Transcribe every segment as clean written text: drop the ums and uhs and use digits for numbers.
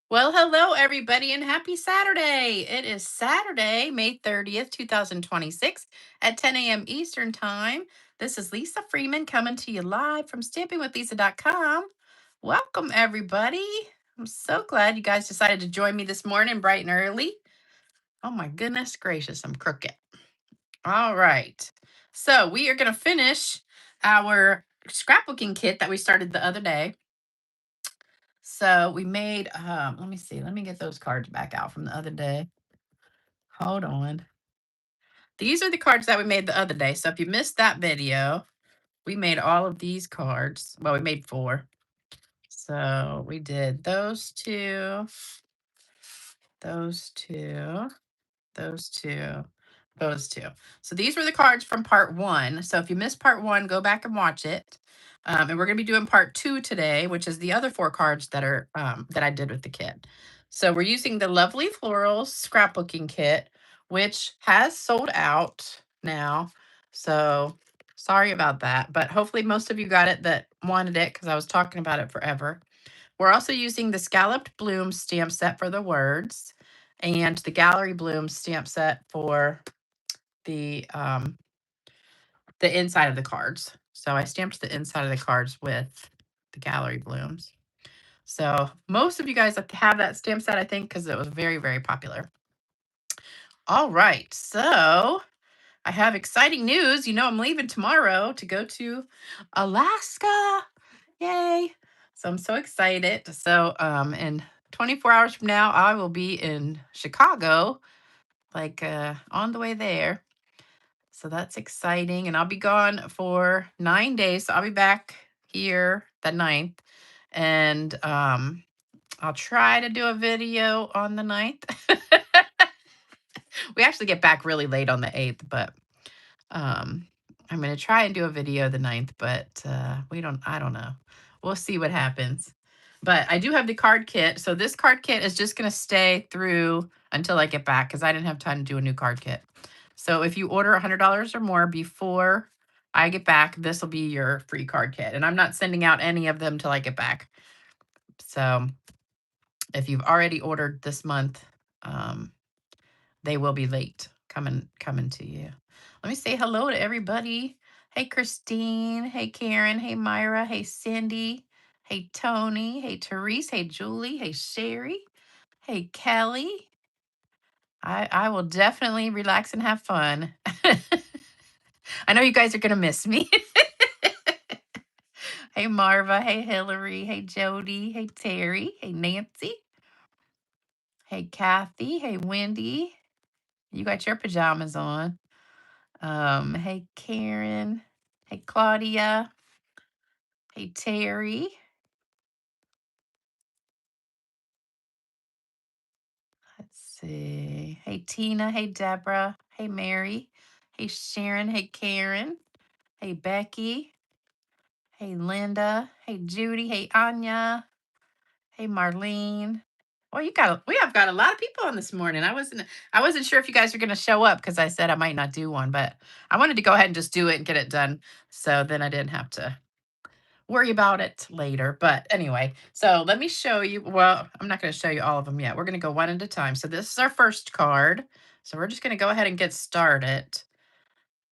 Well, hello, everybody, and happy Saturday. It is Saturday, May 30th, 2026 at 10 a.m. Eastern Time. This is Lisa Freeman coming to you live from stampingwithlisa.com. Welcome, everybody. I'm so glad you guys decided to join me this morning, bright and early. Oh, my goodness gracious, I'm crooked. All right. So, we are going to finish our scrapbooking kit that we started the other day. So we made, let me see, let me get those cards back out from the other day. Hold on. These are the cards that we made the other day. So if you missed that video, we made all of these cards. Well, we made four. So we did those two, those two, those two. So these were the cards from part one. So if you missed part one, go back and watch it. And we're going to be doing part two today, which is the other four cards that are that I did with the kit. So we're using the Lovely Florals Scrapbooking Kit, which has sold out now. So sorry about that, but hopefully most of you got it that wanted it because I was talking about it forever. We're also using the Scalloped Blooms stamp set for the words and the Gallery Blooms stamp set for the inside of the cards. So I stamped the inside of the cards with the Gallery Blooms. So most of you guys have that stamp set, I think, because it was very, very popular. All right. So I have exciting news. You know, I'm leaving tomorrow to go to Alaska. Yay. So I'm so excited. So in 24 hours from now, I will be in Chicago, like on the way there. So that's exciting. And I'll be gone for 9 days. So I'll be back here the 9th. And I'll try to do a video on the 9th. We actually get back really late on the 8th, but um, I'm gonna try and do a video the 9th, but I don't know. We'll see what happens. But I do have the card kit. So this card kit is just gonna stay through until I get back because I didn't have time to do a new card kit. So if you order $100 or more before I get back, this will be your free card kit. And I'm not sending out any of them till I get back. So if you've already ordered this month, um, they will be late coming to you. Let me say hello to everybody. Hey Christine, hey Karen, hey Myra, hey Cindy, hey Tony, hey Therese, hey Julie, hey Sherry, hey Kelly. I will definitely relax and have fun. I know you guys are gonna miss me. Hey Marva, hey Hillary, hey Jody, hey Terry, hey Nancy, hey Kathy, hey Wendy. You got your pajamas on. Hey Karen. Hey Claudia. Hey Terry. Let's see. Hey Tina. Hey Deborah. Hey Mary. Hey Sharon. Hey Karen. Hey Becky. Hey Linda. Hey Judy. Hey Anya. Hey Marlene. Well, we have got a lot of people on this morning. I wasn't sure if you guys were gonna show up because I said I might not do one, but I wanted to go ahead and just do it and get it done. So then I didn't have to worry about it later. But anyway, so let me show you. Well, I'm not going to show you all of them yet. We're going to go one at a time. So this is our first card. So we're just going to go ahead and get started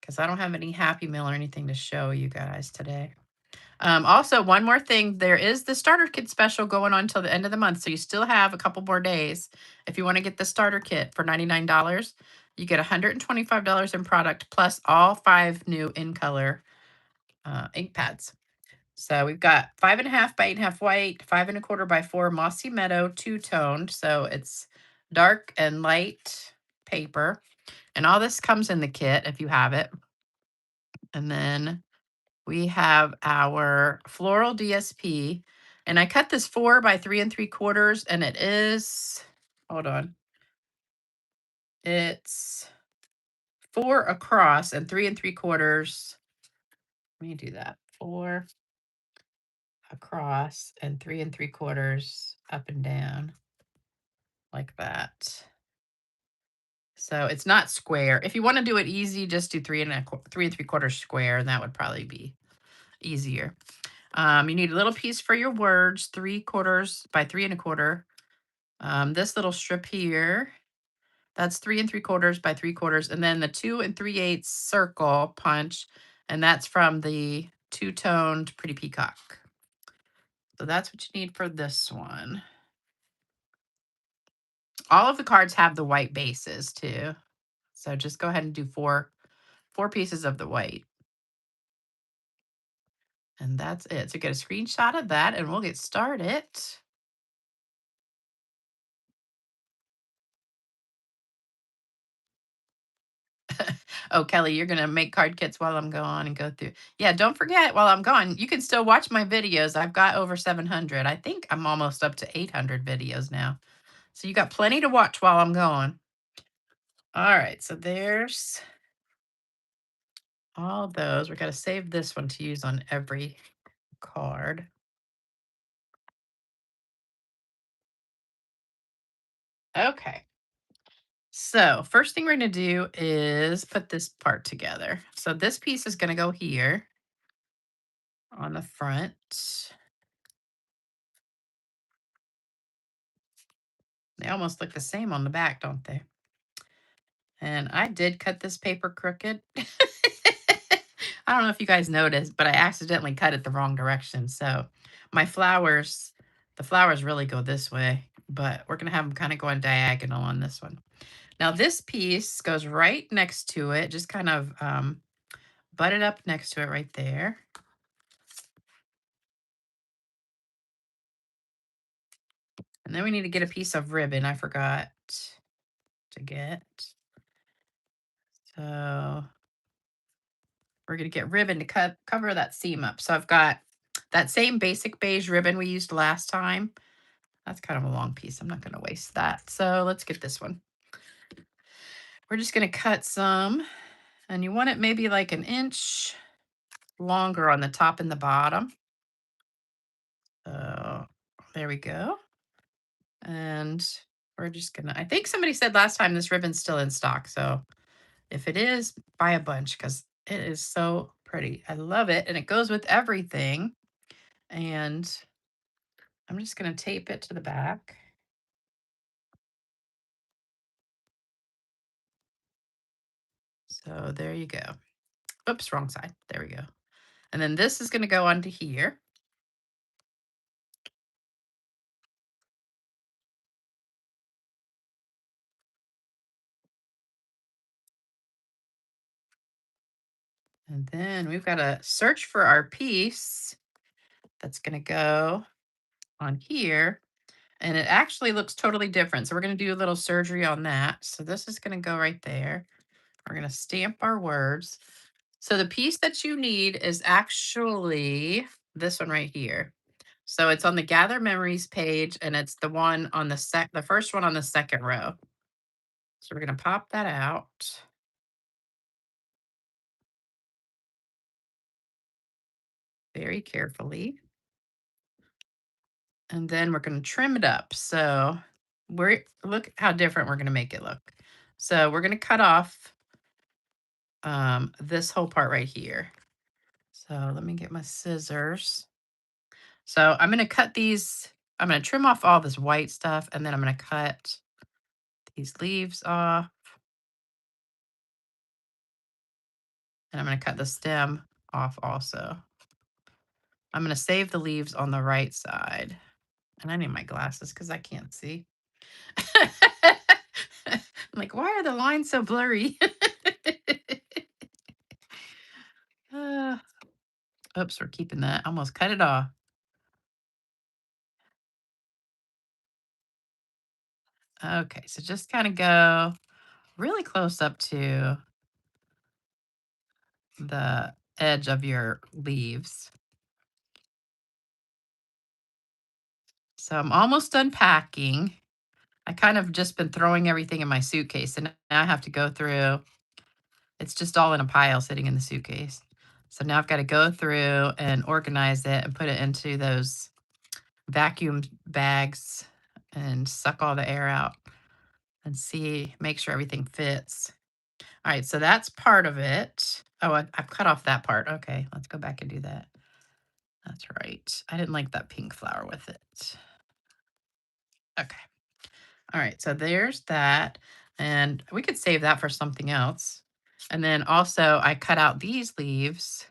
because I don't have any Happy Meal or anything to show you guys today. Also, one more thing, there is the starter kit special going on till the end of the month. So you still have a couple more days. If you want to get the starter kit for $99, you get $125 in product plus all 5 new in color ink pads. So we've got 5.5 by 8.5 white, 5 1/4 by 4 mossy meadow, two-toned. So it's dark and light paper. And all this comes in the kit if you have it. And then we have our floral DSP. And I cut this 4 by 3 3/4, and it is, hold on, it's 4 across and 3 3/4. Let me do that. 4 across and 3 3/4 up and down. Like that. So it's not square. If you want to do it easy, just do 3 3/4 square, and that would probably be easier. You need a little piece for your words, 3/4 by 3 1/4. This little strip here, that's 3 3/4 by 3/4, and then the 2 3/8 circle punch, and that's from the two-toned Pretty Peacock. So that's what you need for this one. All of the cards have the white bases too. So just go ahead and do four pieces of the white. And that's it. So get a screenshot of that and we'll get started. Oh, Kelly, you're gonna make card kits while I'm gone and go through. Yeah, don't forget while I'm gone, you can still watch my videos. I've got over 700. I think I'm almost up to 800 videos now. So you got plenty to watch while I'm gone. All right, so there's all those. We got to save this one to use on every card. Okay. So first thing we're going to do is put this part together. So this piece is going to go here on the front. They almost look the same on the back, don't they? And I did cut this paper crooked. I don't know if you guys noticed, but I accidentally cut it the wrong direction. So my flowers, the flowers really go this way, but we're going to have them kind of going diagonal on this one. Now this piece goes right next to it, just kind of butt it up next to it right there. And then we need to get a piece of ribbon I forgot to get. So we're going to get ribbon to cover that seam up. So I've got that same basic beige ribbon we used last time. That's kind of a long piece. I'm not going to waste that. So let's get this one. We're just going to cut some. And you want it maybe like an inch longer on the top and the bottom. So there we go. And we're just going to, I think somebody said last time this ribbon's still in stock. So if it is, buy a bunch because it is so pretty. I love it. And it goes with everything. And I'm just going to tape it to the back. So there you go. Oops, wrong side. There we go. And then this is going to go onto here. And then we've got to search for our piece that's going to go on here. And it actually looks totally different. So we're going to do a little surgery on that. So this is going to go right there. We're going to stamp our words. So the piece that you need is actually this one right here. So it's on the Gather Memories page, and it's the one on the first one on the second row. So we're going to pop that out very carefully. And then we're going to trim it up. So look how different we're going to make it look. So we're going to cut off this whole part right here. So let me get my scissors. So I'm going to cut these. I'm going to trim off all this white stuff, and then I'm going to cut these leaves off. And I'm going to cut the stem off also. I'm going to save the leaves on the right side. And I need my glasses because I can't see. I'm like, why are the lines so blurry? uh, oops, we're keeping that. Almost cut it off. Okay, so just kind of go really close up to the edge of your leaves. So I'm almost done packing. I kind of just been throwing everything in my suitcase, and now I have to go through. It's just all in a pile sitting in the suitcase. So now I've got to go through and organize it and put it into those vacuum bags and suck all the air out and make sure everything fits. All right, so that's part of it. Oh, I've cut off that part. Okay, let's go back and do that. That's right. I didn't like that pink flower with it. Okay. All right, so there's that. And we could save that for something else. And then also I cut out these leaves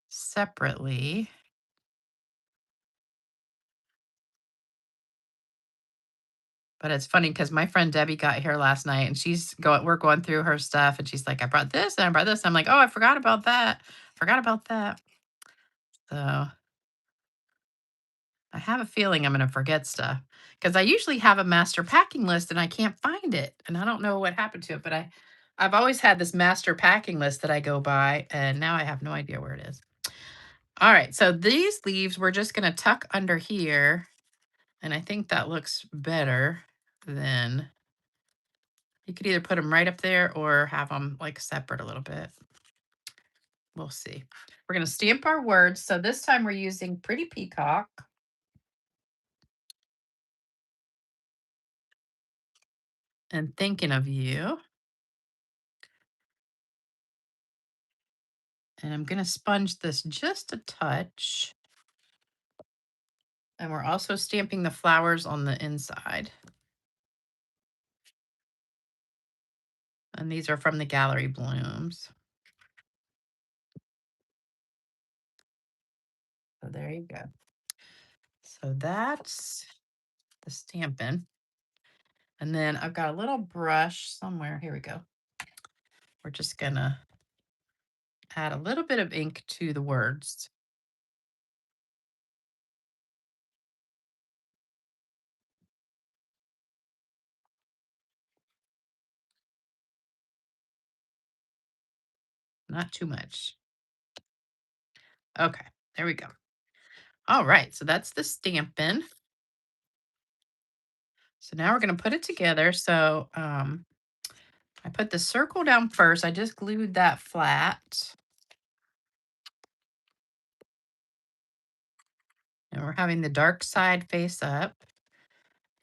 separately. But it's funny because my friend Debbie got here last night and we're going through her stuff and she's like, I brought this and I brought this. I'm like, oh, I forgot about that. Forgot about that. So I have a feeling I'm gonna forget stuff because I usually have a master packing list and I can't find it. And I don't know what happened to it, but I've always had this master packing list that I go by, and now I have no idea where it is. All right, so these leaves we're just gonna tuck under here, and I think that looks better than you could either put them right up there or have them like separate a little bit. We'll see. We're gonna stamp our words. So this time we're using Pretty Peacock. And thinking of you. And I'm going to sponge this just a touch. And we're also stamping the flowers on the inside. And these are from the Gallery Blooms. So there you go. So that's the stamping. And then I've got a little brush somewhere. Here we go. We're just going to add a little bit of ink to the words. Not too much. Okay, there we go. All right, so that's the stamping. So now we're going to put it together. So I put the circle down first. I just glued that flat. And we're having the dark side face up.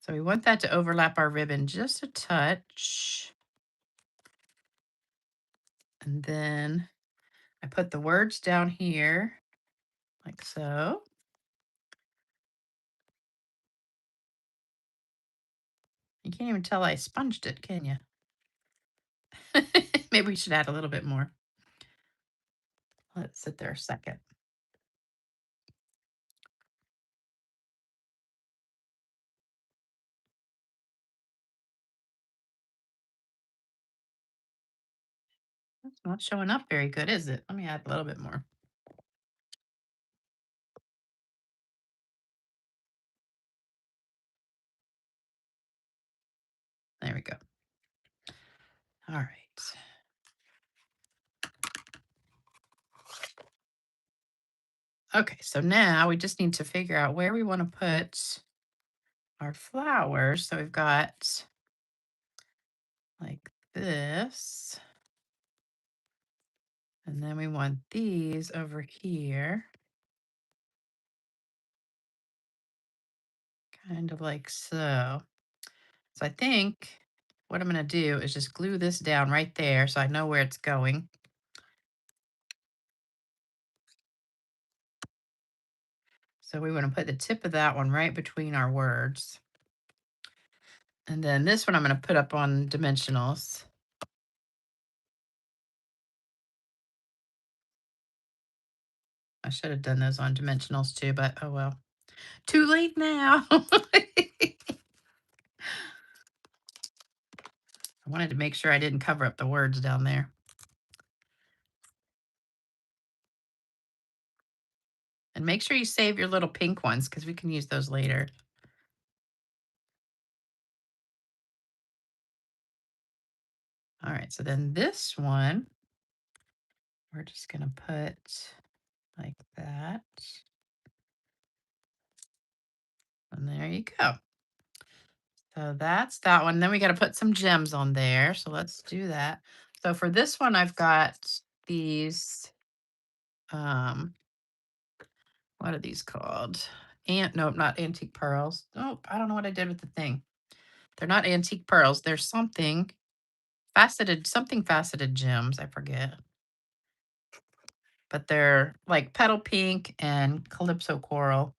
So we want that to overlap our ribbon just a touch. And then I put the words down here like so. You can't even tell I sponged it, can you? Maybe we should add a little bit more. Let's sit there a second. It's not showing up very good, is it? Let me add a little bit more. There we go. All right. Okay, so now we just need to figure out where we want to put our flowers. So we've got like this. And then we want these over here. Kind of like so. So I think what I'm going to do is just glue this down right there so I know where it's going. So we want to put the tip of that one right between our words. And then this one I'm going to put up on dimensionals. I should have done those on dimensionals too, but oh well. Too late now. I wanted to make sure I didn't cover up the words down there. And make sure you save your little pink ones because we can use those later. All right, so then this one, we're just going to put like that. And there you go. So that's that one. Then we got to put some gems on there. So let's do that. So for this one, I've got these, um, what are these called? Nope, not antique pearls. Oh, I don't know what I did with the thing. They're not antique pearls. They're something faceted gems. I forget. But they're like petal pink and calypso coral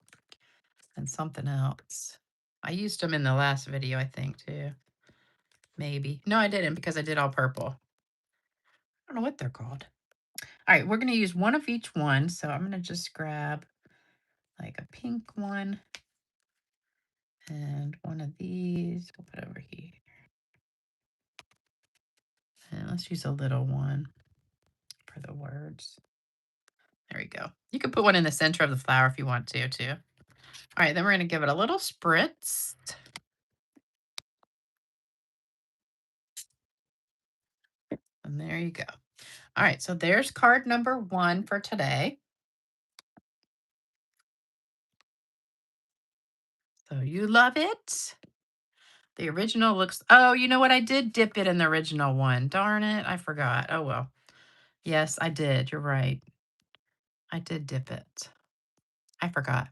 and something else. I used them in the last video, I think, too. Maybe. No, I didn't because I did all purple. I don't know what they're called. All right, we're going to use one of each one. So I'm going to just grab like a pink one and one of these. We'll put over here. And let's use a little one for the words. There we go. You can put one in the center of the flower if you want to, too. All right, then we're going to give it a little spritz. And there you go. All right, so there's card number 1 for today. So you love it? The original looks, oh, you know what? I did dip it in the original one. Darn it, I forgot. Oh, well. Yes, I did. You're right. I did dip it. I forgot.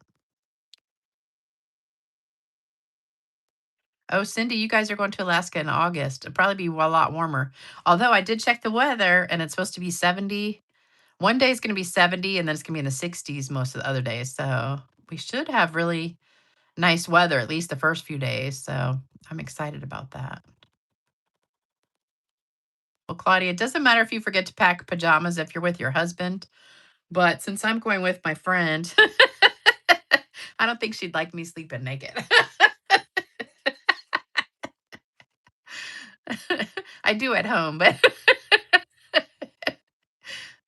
Oh, Cindy, you guys are going to Alaska in August. It'll probably be a lot warmer. Although I did check the weather and it's supposed to be 70. One day is going to be 70 and then it's going to be in the 60s most of the other days. So we should have really nice weather, at least the first few days. So I'm excited about that. Well, Claudia, it doesn't matter if you forget to pack pajamas if you're with your husband. But since I'm going with my friend, I don't think she'd like me sleeping naked. I do at home, but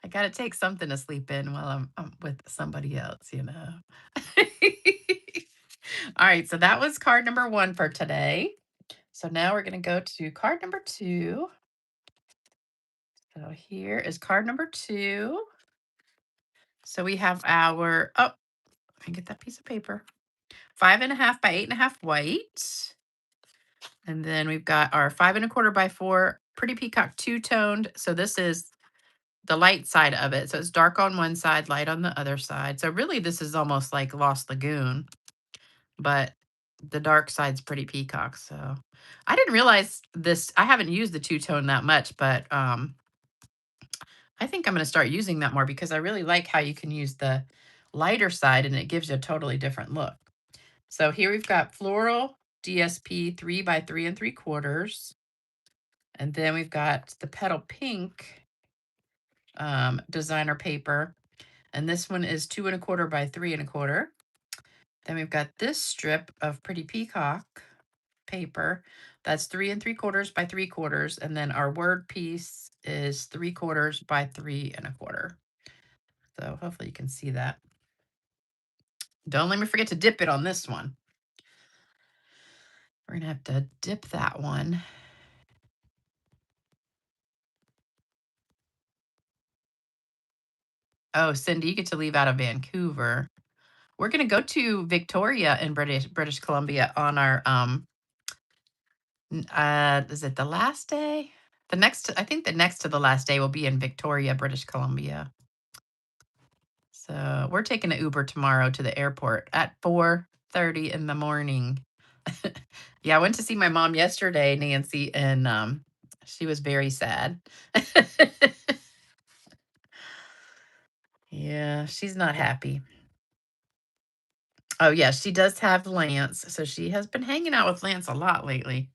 I gotta take something to sleep in while I'm with somebody else, you know. All right, so that was card number 1 for today. So now we're gonna go to card number 2. So here is card number 2. So we have our, oh, let me get that piece of paper. 5.5 by 8.5 white. And then we've got our 5 1/4 by 4 Pretty Peacock two-toned. So this is the light side of it. So it's dark on one side, light on the other side. So really this is almost like Lost Lagoon, but the dark side's Pretty Peacock. So I didn't realize this. I haven't used the two-tone that much, but I think I'm going to start using that more because I really like how you can use the lighter side and it gives you a totally different look. So here we've got Floral DSP 3 by 3 3/4. And then we've got the Petal Pink designer paper. And this one is 2 1/4 by 3 1/4. Then we've got this strip of Pretty Peacock paper. That's 3 3/4 by 3/4. And then our word piece is 3/4 by 3 1/4. So hopefully you can see that. Don't let me forget to dip it on this one. We're going to have to dip that one. Oh, Cindy, you get to leave out of Vancouver. We're going to go to Victoria in British Columbia on our is it the last day? I think the next to the last day will be in Victoria, British Columbia. So we're taking an Uber tomorrow to the airport at 4:30 in the morning. Yeah, I went to see my mom yesterday, Nancy, and she was very sad. Yeah, she's not happy. Oh yeah, she does have Lance. So she has been hanging out with Lance a lot lately.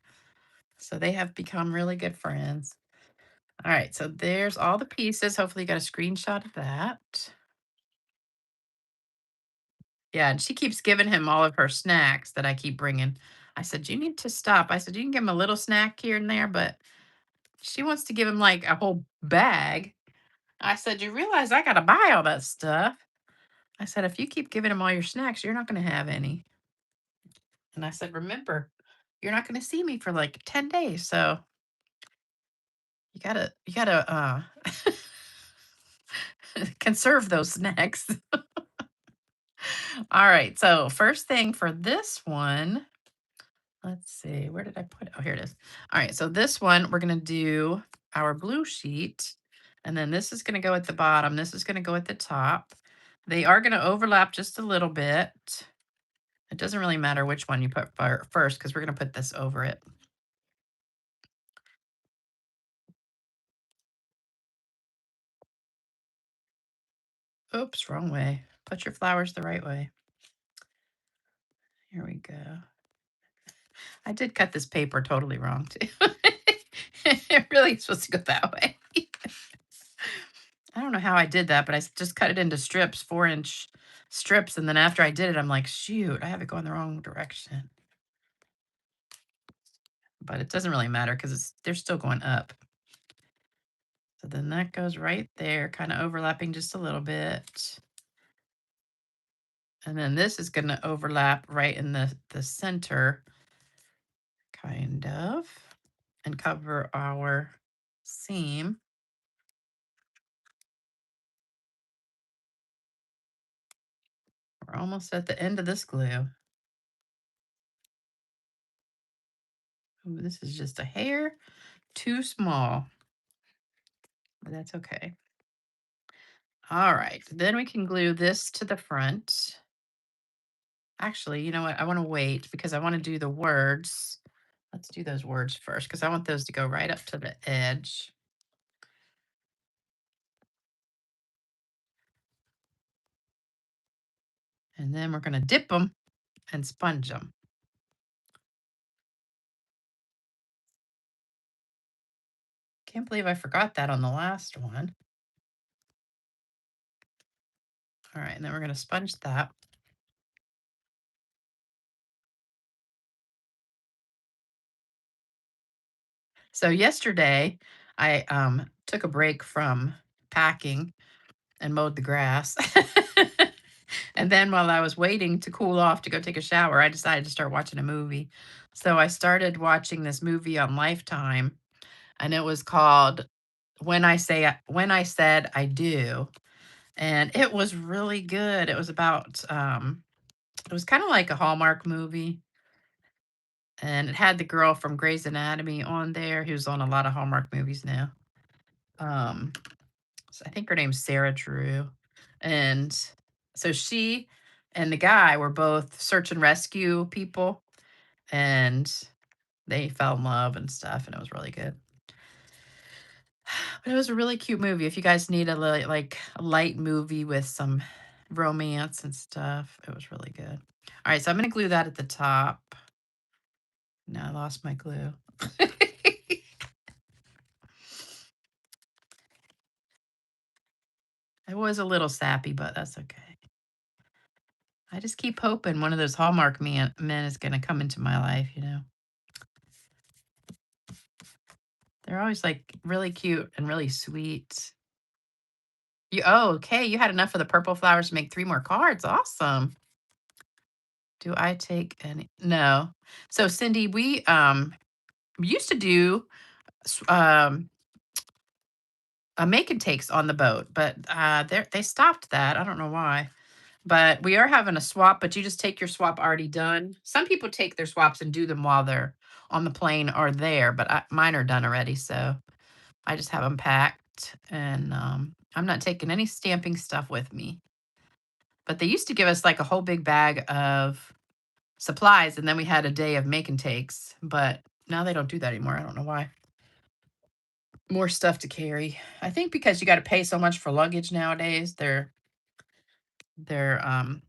So they have become really good friends. All right, so there's all the pieces. Hopefully you got a screenshot of that. Yeah, and she keeps giving him all of her snacks that I keep bringing. I said, "You need to stop." I said, "You can give him a little snack here and there, but she wants to give him like a whole bag." I said, "You realize I got to buy all that stuff." I said, "If you keep giving him all your snacks, you're not going to have any." And I said, "Remember, you're not going to see me for like 10 days, so you gotta conserve those snacks." All right, so first thing for this one, let's see, where did I put it? Oh, here it is. All right, so this one, we're gonna do our blue sheet, and then this is gonna go at the bottom, this is gonna go at the top. They are gonna overlap just a little bit. It doesn't really matter which one you put first, because we're gonna put this over it. Oops, wrong way. Put your flowers the right way. Here we go. I did cut this paper totally wrong too. It really is supposed to go that way. I don't know how I did that, but just cut it into strips, 4-inch strips. And then after I did it, I'm like, shoot, I have it going the wrong direction. But it doesn't really matter because they're still going up. So then that goes right there, kind of overlapping just a little bit. And then this is going to overlap right in the center, kind of, and cover our seam. We're almost at the end of this glue. Ooh, this is just a hair too small, but that's okay. All right, then we can glue this to the front. Actually, you know what? I want to wait because I want to do the words. Let's do those words first because I want those to go right up to the edge. And then we're going to dip them and sponge them. Can't believe I forgot that on the last one. All right, and then we're going to sponge that. So yesterday, I took a break from packing and mowed the grass. And then while I was waiting to cool off to go take a shower, I decided to start watching a movie. So I started watching this movie on Lifetime, and it was called When I Said I Do. And it was really good. It was about it was kind of like a Hallmark movie, and it had the girl from Grey's Anatomy on there who's on a lot of Hallmark movies now. Um I think her name's Sarah Drew. And so she and the guy were both search and rescue people, and they fell in love and stuff, and it was really good. But it was a really cute movie. If you guys need like a light movie with some romance and stuff, it was really good. All right, so I'm gonna glue that at the top. Now I lost my glue. It was a little sappy, but that's okay. I just keep hoping one of those Hallmark men is gonna come into my life, you know? They're always, like, really cute and really sweet. Okay, you had enough of the purple flowers to make 3 more cards, awesome. Do I take any no. So, Cindy, we used to do s make and takes on the boat, but, they stopped that, I don't know why. But we are having a swap, but you just take your swap already done. Some people take their swaps and do them while they're on the plane or there, but mine are done already, so I just have them packed, and, I'm not taking any stamping stuff with me. But they used to give us, like, a whole big bag of supplies, and then we had a day of make and takes, but now they don't do that anymore, I don't know why. More stuff to carry. I think because you gotta pay so much for luggage nowadays, they're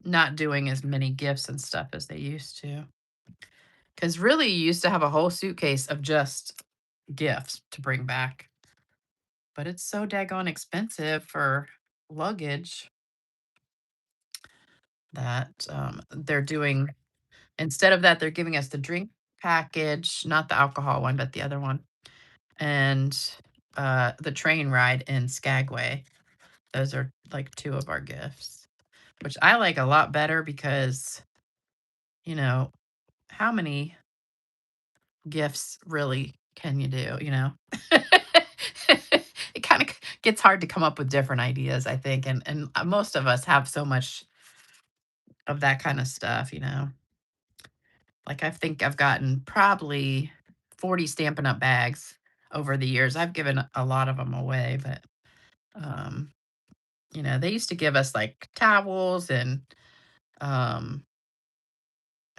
not doing as many gifts and stuff as they used to. Because really, you used to have a whole suitcase of just gifts to bring back, but it's so daggone expensive for luggage that, they're doing instead of that, they're giving us the drink package, not the alcohol one, but the other one, and, the train ride in Skagway. Those are, like, 2 of our gifts, which I like a lot better because, you know, how many gifts really can you do, you know? It kinda gets hard to come up with different ideas, I think, and most of us have so much of that kinda stuff, you know? Like, I think I've gotten probably 40 Stampin' Up! Bags over the years. I've given a lot of them away, but, um, you know, they used to give us, like, towels and, um,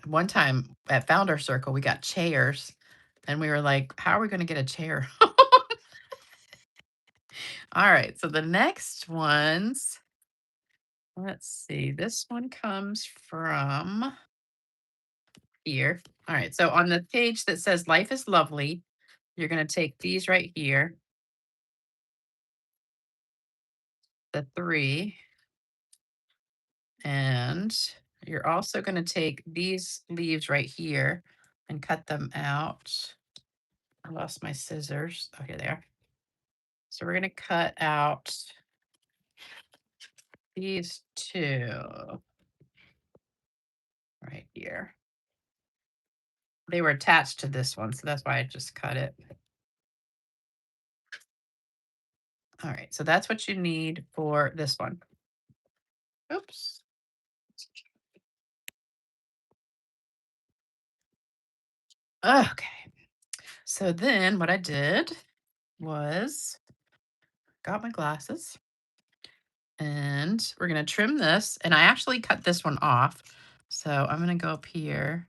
one time at Founder Circle, we got chairs, and we were like, "How are we gonna get a chair?" Alright, so the next ones, let's see, this one comes from here. All right, so on the page that says Life is Lovely, you're going to take these right here, the three, and you're also going to take these leaves right here and cut them out. I lost my scissors. Oh, here they are. So we're going to cut out these two right here. They were attached to this one, so that's why I just cut it. All right, so that's what you need for this one. Oops. Okay. So then what I did was got my glasses and we're going to trim this. And I actually cut this one off. So I'm going to go up here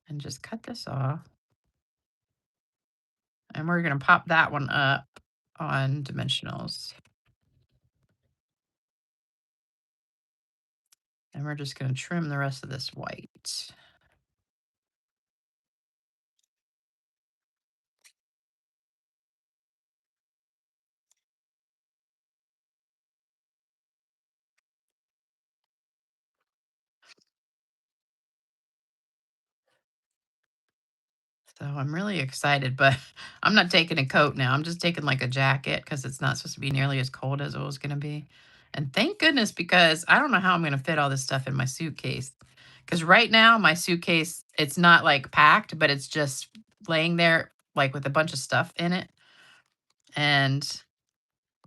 and just cut this off. And we're going to pop that one up on dimensionals. And we're just going to trim the rest of this white. So I'm really excited, but I'm not taking a coat now. I'm just taking like a jacket because it's not supposed to be nearly as cold as it was going to be. And thank goodness, because I don't know how I'm going to fit all this stuff in my suitcase. Because right now, my suitcase, it's not like packed, but it's just laying there like with a bunch of stuff in it. And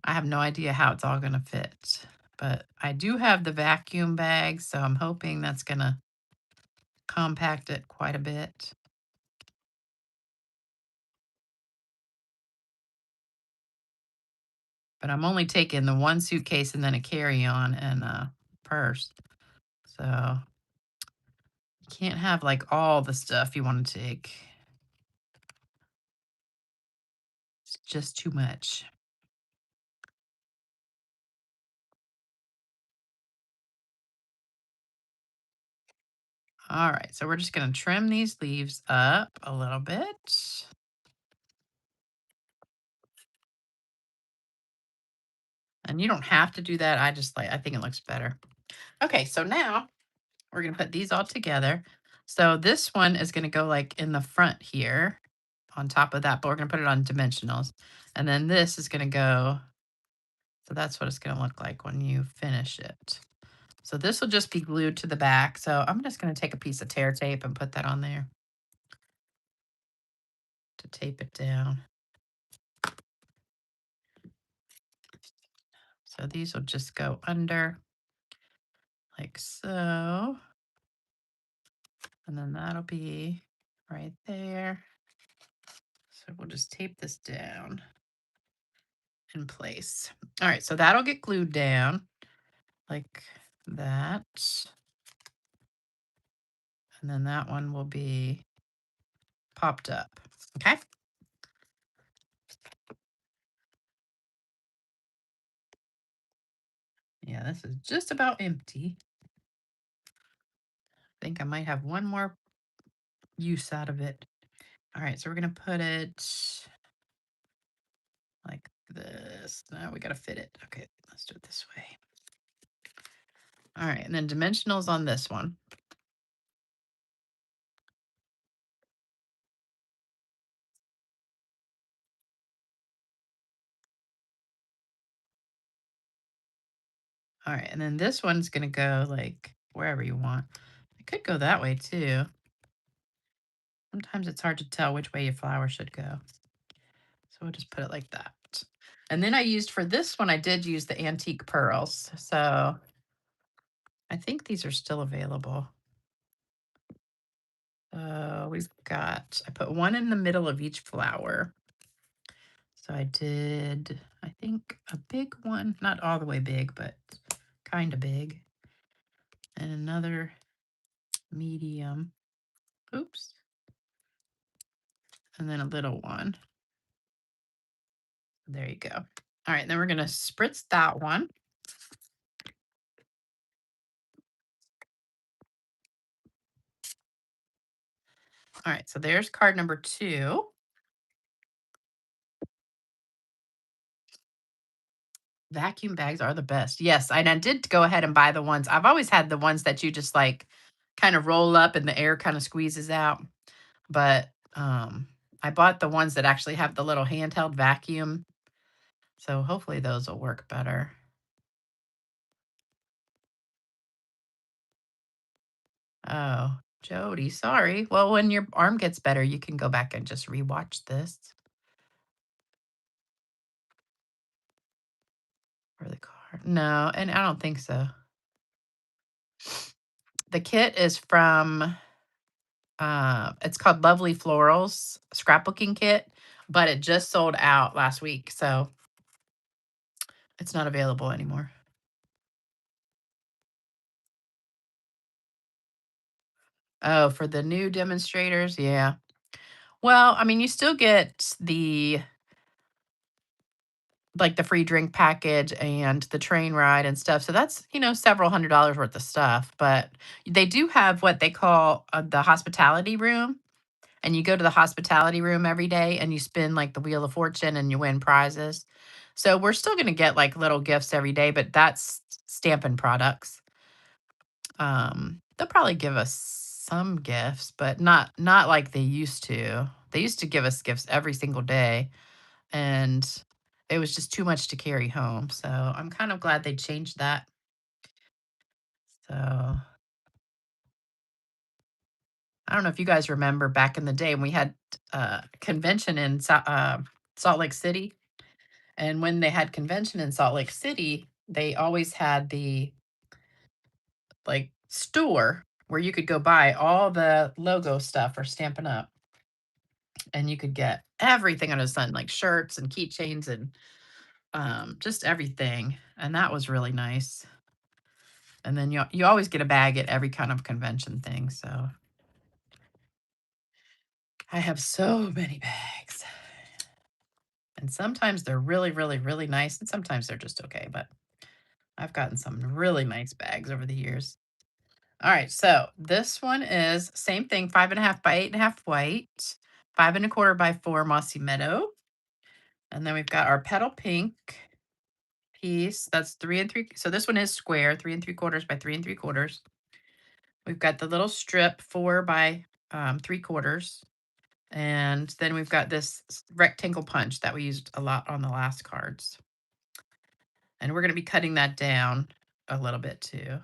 I have no idea how it's all going to fit. But I do have the vacuum bag, so I'm hoping that's going to compact it quite a bit. But I'm only taking the one suitcase and then a carry-on and a purse. So you can't have like all the stuff you want to take. It's just too much. All right, so we're just going to trim these leaves up a little bit. And you don't have to do that. I think it looks better. Okay, so now we're going to put these all together. So this one is going to go like in the front here on top of that, but we're going to put it on dimensionals. And then this is going to go, so that's what it's going to look like when you finish it. So this will just be glued to the back. So I'm just going to take a piece of tear tape and put that on there to tape it down. So these will just go under like so. And then that'll be right there. So we'll just tape this down in place. All right, so that'll get glued down like that. And then that one will be popped up. Okay. Yeah, this is just about empty. I think I might have one more use out of it. All right, so we're going to put it like this. Now we got to fit it. Okay, let's do it this way. All right, and then dimensionals on this one. All right, and then this one's going to go like wherever you want. It could go that way too. Sometimes it's hard to tell which way your flower should go. So we'll just put it like that. And then I used for this one, I did use the antique pearls. So I think these are still available. We've got, I put one in the middle of each flower. So I did, I think, a big one, not all the way big, but kind of big. And another medium. Oops. And then a little one. There you go. All right, then we're going to spritz that one. All right, so there's card number 2. Vacuum bags are the best. Yes, and I did go ahead and buy the ones. I've always had the ones that you just like kind of roll up and the air kind of squeezes out. But I bought the ones that actually have the little handheld vacuum. So hopefully those will work better. Oh, Jody, sorry. Well, when your arm gets better, you can go back and just rewatch this for the card. No, and I don't think so. The kit is from it's called Lovely Florals Scrapbooking Kit, but it just sold out last week, so it's not available anymore. Oh, for the new demonstrators, yeah. Well, I mean, you still get the free drink package and the train ride and stuff. So that's, several $100 worth of stuff. But they do have what they call the hospitality room. And you go to the hospitality room every day and you spin like the Wheel of Fortune and you win prizes. So we're still going to get like little gifts every day, but that's Stampin' products. They'll probably give us some gifts, but not like they used to. They used to give us gifts every single day, and it was just too much to carry home. So I'm kind of glad they changed that. So I don't know if you guys remember back in the day when we had a convention in Salt Lake City. And when they had convention in Salt Lake City, they always had the store where you could go buy all the logo stuff for Stampin' Up. And you could get everything under the sun, like shirts and keychains and just everything. And that was really nice. And then you always get a bag at every kind of convention thing. So I have so many bags. And sometimes they're really, really, really nice. And sometimes they're just okay. But I've gotten some really nice bags over the years. All right. So this one is same thing, 5.5 by 8.5 white, 5 1/4 by 4 mossy meadow. And then we've got our petal pink piece. That's 3 3. So this one is square, 3 3/4 by 3 3/4. We've got the little strip 4 by 3/4. And then we've got this rectangle punch that we used a lot on the last cards. And we're going to be cutting that down a little bit too.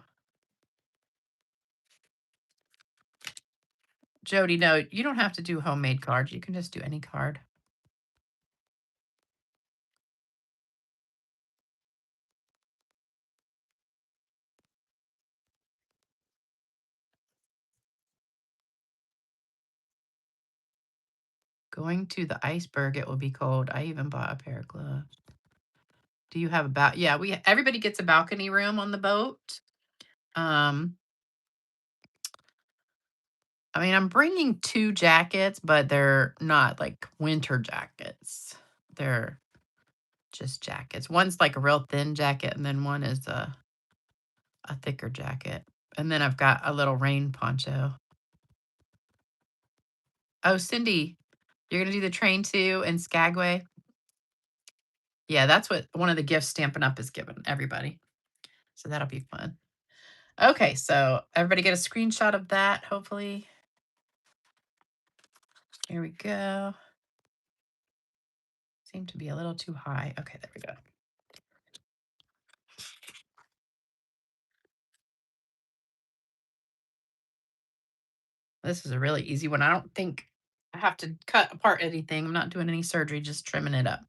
Jody, no, you don't have to do homemade cards. You can just do any card. Going to the iceberg, it will be cold. I even bought a pair of gloves. Do you have yeah, everybody gets a balcony room on the boat. Um, I mean, I'm bringing 2 jackets, but they're not like winter jackets. They're just jackets. One's like a real thin jacket, and then one is a thicker jacket. And then I've got a little rain poncho. Oh, Cindy, you're gonna do the train too in Skagway? Yeah, that's what one of the gifts Stampin' Up! Is giving everybody. So that'll be fun. Okay, so everybody get a screenshot of that, hopefully. Here we go. Seem to be a little too high. Okay, there we go. This is a really easy one. I don't think I have to cut apart anything. I'm not doing any surgery, just trimming it up.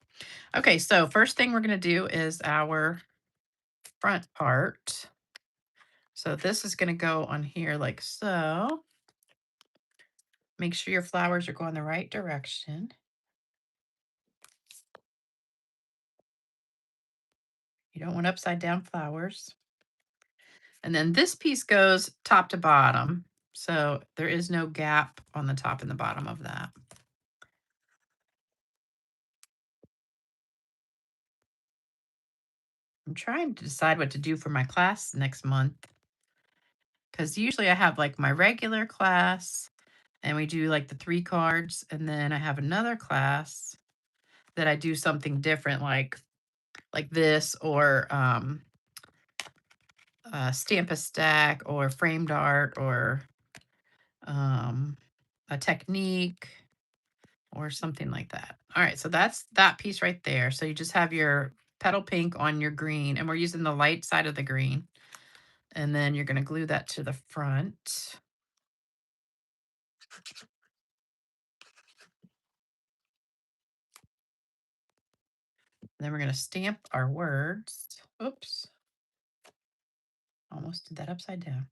Okay, so first thing we're going to do is our front part. So this is going to go on here like so. Make sure your flowers are going the right direction. You don't want upside down flowers. And then this piece goes top to bottom. So there is no gap on the top and the bottom of that. I'm trying to decide what to do for my class next month. Because usually I have like my regular class, and we do like the 3 cards, and then I have another class that I do something different like this or stamp a stack or framed art or um, a technique or something like that. All right, so that's that piece right there. So you just have your petal pink on your green, and we're using the light side of the green. And then you're going to glue that to the front. Then we're going to stamp our words. Oops, almost did that upside down.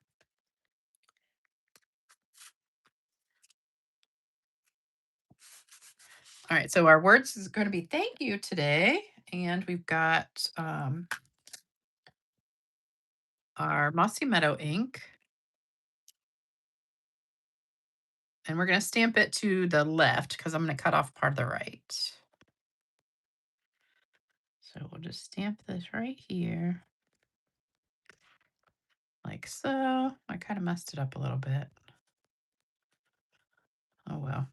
All right, so our words is going to be thank you today. And we've got our Mossy Meadow ink. And we're going to stamp it to the left because I'm going to cut off part of the right. So we'll just stamp this right here. Like so. I kind of messed it up a little bit. Oh well.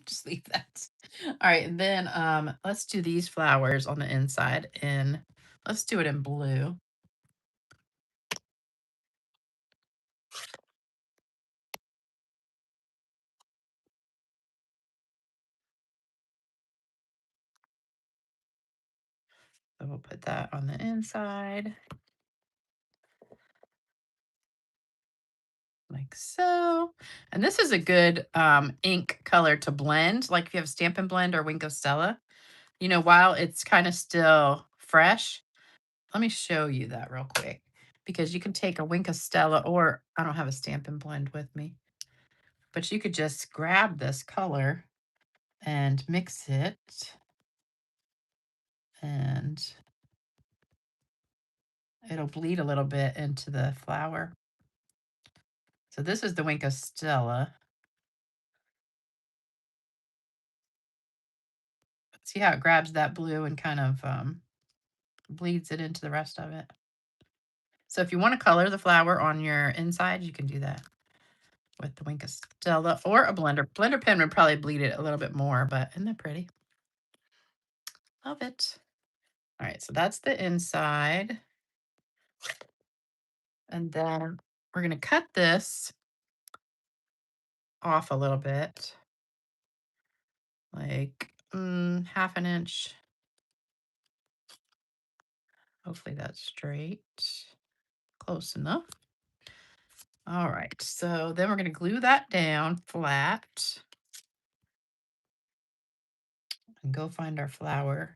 Just leave that. All right, and then let's do these flowers on the inside and let's do it in blue. So we'll put that on the inside. Like so. And this is a good ink color to blend. Like if you have Stampin' Blend or Wink of Stella, you know, while it's kind of still fresh. Let me show you that real quick because you can take a Wink of Stella or I don't have a Stampin' Blend with me, but you could just grab this color and mix it and it'll bleed a little bit into the flower. So this is the Wink of Stella. See how it grabs that blue and kind of bleeds it into the rest of it. So if you want to color the flower on your inside, you can do that with the Wink of Stella or a blender. Blender pen would probably bleed it a little bit more, but isn't that pretty? Love it. All right, so that's the inside. And then we're going to cut this off a little bit, like half an inch. Hopefully that's straight. Close enough. All right, so then we're going to glue that down flat and go find our flower.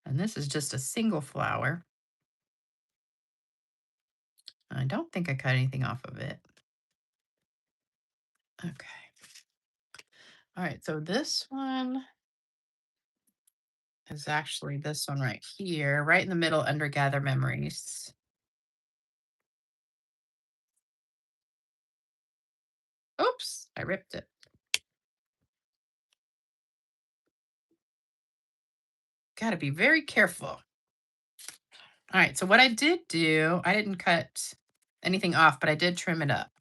And this is just a single flower. I don't think I cut anything off of it. Okay. All right, so this one is actually this one right here, right in the middle under Gather Memories. Oops, I ripped it. Got to be very careful. All right, so what I did do, I didn't cut anything off, but I did trim it up.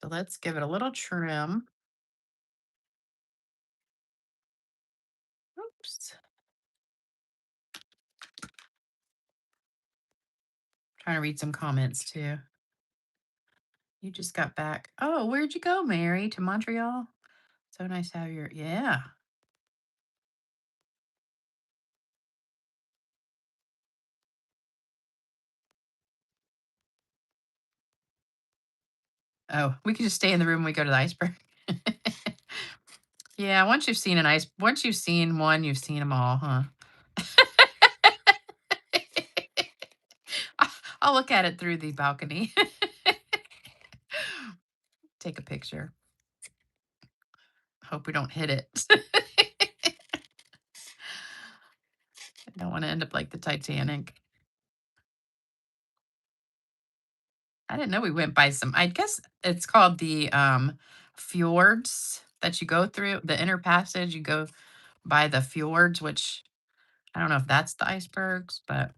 So let's give it a little trim. Oops. Trying to read some comments too. You just got back. Oh, where'd you go, Mary? To Montreal? So nice to have your, yeah. Oh, we could just stay in the room when we go to the iceberg. Yeah, once you've seen one, you've seen them all, huh? I'll look at it through the balcony. Take a picture. Hope we don't hit it. I don't want to end up like the Titanic. I didn't know we went by some, I guess it's called the fjords that you go through, the inner passage. You go by the fjords, which I don't know if that's the icebergs, but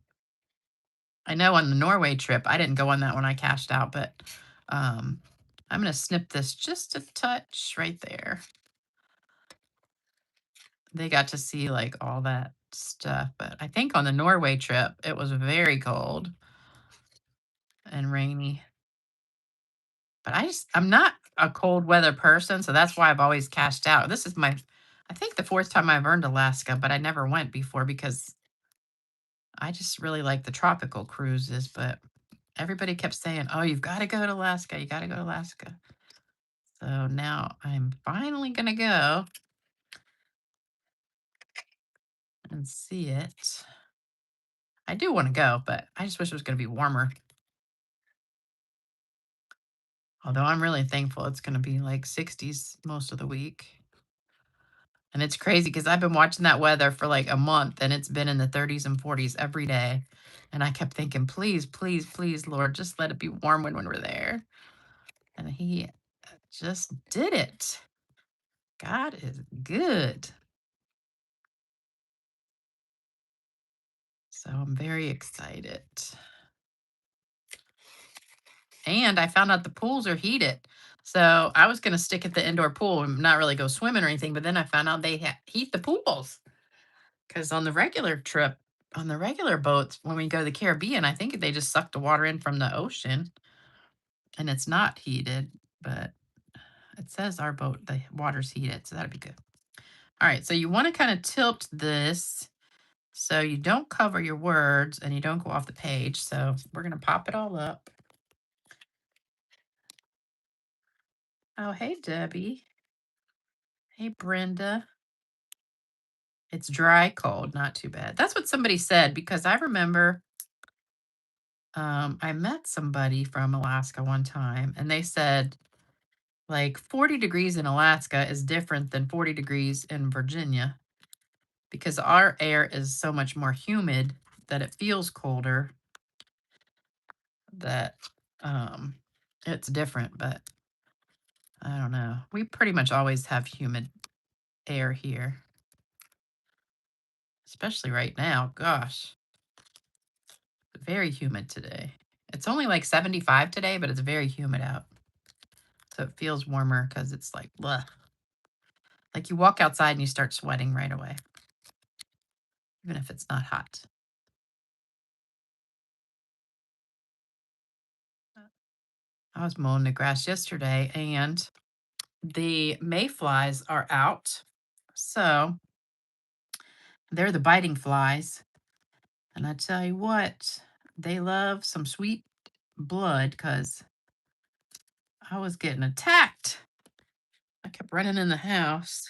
I know on the Norway trip, I didn't go on that one, I cashed out, but, um, I'm gonna snip this just a touch right there. They got to see, like, all that stuff, but I think on the Norway trip, it was very cold and rainy. But I'm not a cold weather person, so that's why I've always cashed out. This is I think the 4th time I've earned Alaska, but I never went before because I just really like the tropical cruises, but everybody kept saying, "Oh, you've gotta go to Alaska, you gotta go to Alaska." So now I'm finally gonna go and see it. I do wanna go, but I just wish it was gonna be warmer. Although I'm really thankful it's gonna be like 60s most of the week. And it's crazy because I've been watching that weather for like a month and it's been in the 30s and 40s every day. And I kept thinking, please, please, please, Lord, just let it be warm when we're there. And he just did it. God is good. So I'm very excited. And I found out the pools are heated. So I was going to stick at the indoor pool and not really go swimming or anything. But then I found out they heat the pools. Because on the regular boats, when we go to the Caribbean, I think they just suck the water in from the ocean and it's not heated, but it says our boat, the water's heated, so that'd be good. All right, so you want to kind of tilt this so you don't cover your words and you don't go off the page. So we're going to pop it all up. Oh, hey, Debbie. Hey, Brenda. It's dry cold, not too bad. That's what somebody said because I remember I met somebody from Alaska one time and they said like 40 degrees in Alaska is different than 40 degrees in Virginia because our air is so much more humid that it feels colder, that um it's different, but I don't know. We pretty much always have humid air here, especially right now. Gosh, very humid today. It's only like 75 today, but it's very humid out. So it feels warmer because it's like, bleh. Like you walk outside and you start sweating right away, even if it's not hot. I was mowing the grass yesterday and the mayflies are out. So they're the biting flies. And I tell you what, they love some sweet blood because I was getting attacked. I kept running in the house.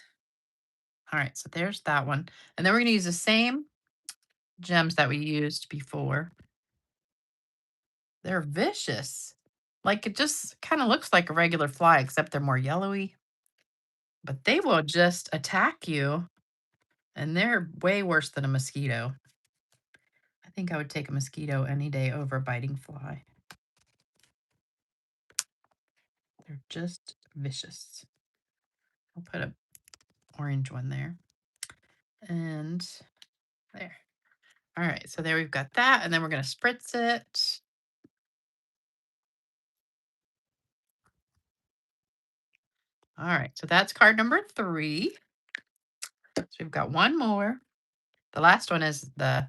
All right, so there's that one. And then we're going to use the same gems that we used before. They're vicious. Like it just kind of looks like a regular fly, except they're more yellowy. But they will just attack you. And they're way worse than a mosquito. I think I would take a mosquito any day over a biting fly. They're just vicious. I'll put a orange one there. And there. All right, so there we've got that, and then we're gonna spritz it. All right, so that's card number 3. So we've got one more. The last one is the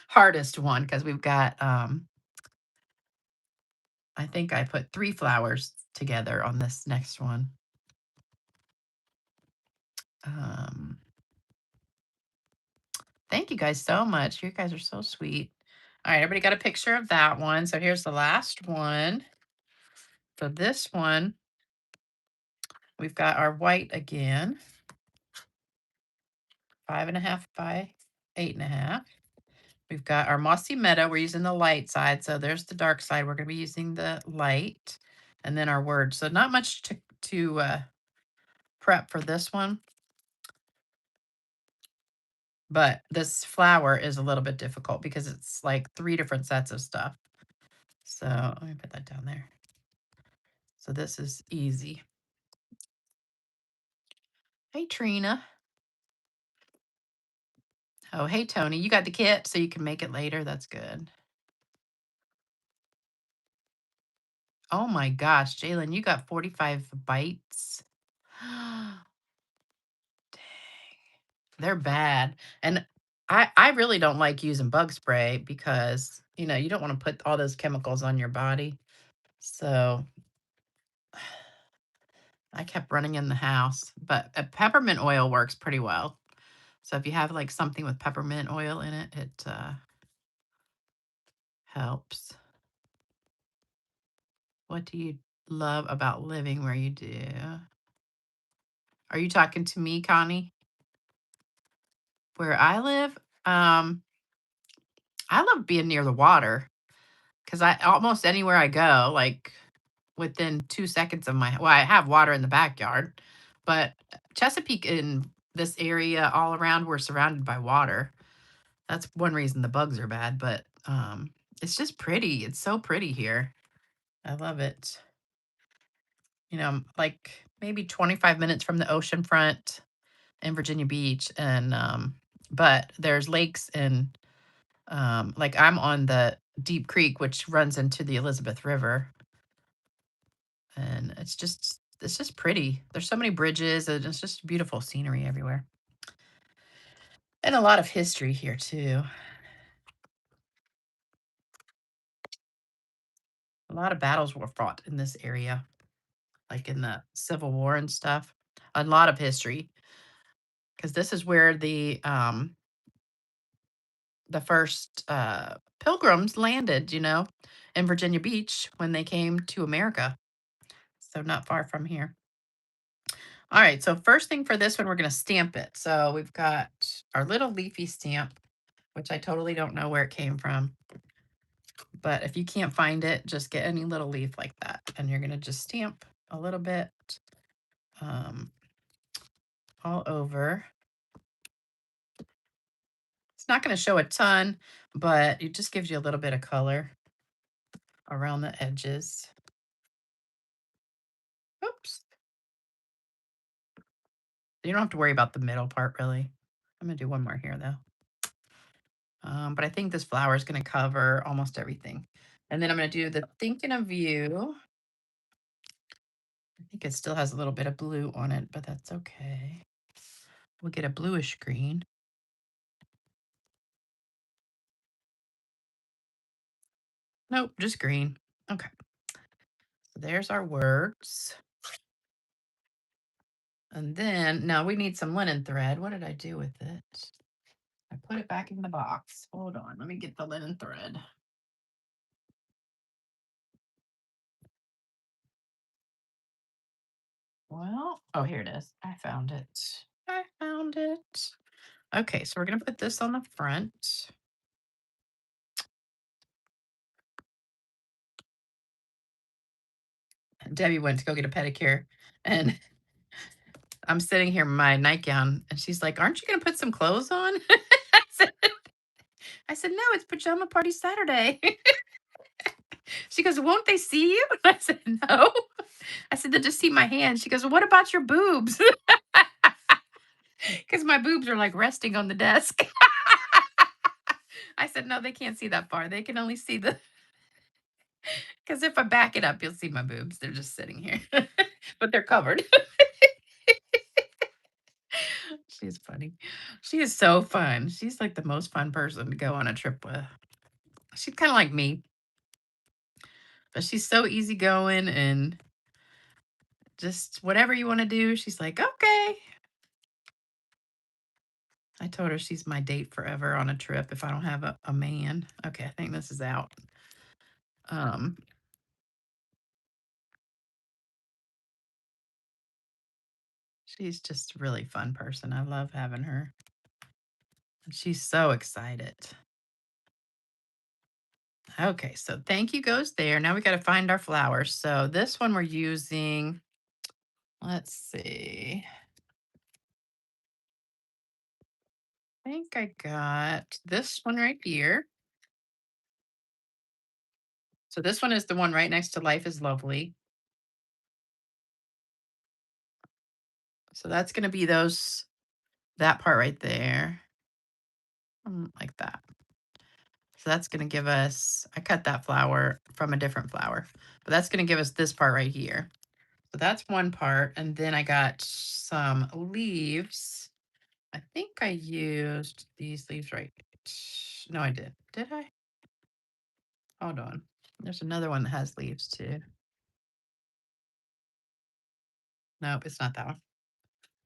hardest one because we've got I think I put 3 flowers together on this next one. Um, Thank you guys so much. You guys are so sweet. All right, everybody got a picture of that one. So here's the last one. So this one, we've got our white again, 5.5 by 8.5. We've got our mossy meadow. We're using the light side. So there's the dark side. We're going to be using the light and then our word. So not much to prep for this one. But this flower is a little bit difficult because it's like 3 different sets of stuff. So let me put that down there. So this is easy. Hey, Trina. Oh, hey, Tony, you got the kit so you can make it later? That's good. Oh my gosh, Jalen, you got 45 bites. They're bad. And I really don't like using bug spray because, you don't want to put all those chemicals on your body. So I kept running in the house, but peppermint oil works pretty well. So if you have like something with peppermint oil in it, it helps. What do you love about living where you do? Are you talking to me, Connie? Where I live, I love being near the water because I almost anywhere I go, like within 2 seconds of well, I have water in the backyard, but Chesapeake in this area all around, we're surrounded by water. That's one reason the bugs are bad, but it's just pretty. It's so pretty here. I love it. Like maybe 25 minutes from the ocean front in Virginia Beach, and but there's lakes and like I'm on the Deep Creek, which runs into the Elizabeth River, and it's just pretty. There's so many bridges, and it's just beautiful scenery everywhere, and a lot of history here too. A lot of battles were fought in this area, like in the Civil War and stuff. A lot of history because this is where the first pilgrims landed. In Virginia Beach when they came to America. So not far from here. All right, so first thing for this one, we're going to stamp it. So we've got our little leafy stamp, which I totally don't know where it came from. But if you can't find it, just get any little leaf like that. And you're going to just stamp a little bit um, all over. It's not going to show a ton, but it just gives you a little bit of color around the edges. Oops. You don't have to worry about the middle part, really. I'm going to do one more here, though. But I think this flower is going to cover almost everything. And then I'm going to do the thinking of you. I think it still has a little bit of blue on it, but that's okay. We'll get a bluish green. Nope, just green. Okay. So there's our words. And then now we need some linen thread. What did I do with it? I put it back in the box. Hold on. Let me get the linen thread. Well, oh, here it is. I found it. I found it. Okay, so we're going to put this on the front. Debbie went to go get a pedicure, and I'm sitting here in my nightgown, and she's like, "Aren't you going to put some clothes on?" I said, I said, "No, it's pajama party Saturday." She goes, "Won't they see you?" I said, "No." I said, "They'll just see my hands." She goes, "Well, what about your boobs?" Because my boobs are like resting on the desk. I said, "No, they can't see that far. They can only see the, because if I back it up, you'll see my boobs. They're just sitting here, but they're covered." She's funny. She is so fun. She's like the most fun person to go on a trip with. She's kind of like me, but she's so easygoing and just whatever you want to do, she's like, okay. I told her she's my date forever on a trip if I don't have a man. Okay, I think this is out. Um, she's just a really fun person. I love having her. And she's so excited. Okay, so thank you goes there. Now we got to find our flowers. So this one we're using, let's see. I think I got this one right here. So this one is the one right next to Life is Lovely. So that's going to be that part right there. like that. So that's going to give us, I cut that flower from a different flower, but that's going to give us this part right here. So that's one part. And then I got some leaves. I think I used these leaves right. No, I did. Did I? Hold on. There's another one that has leaves too. Nope, it's not that one.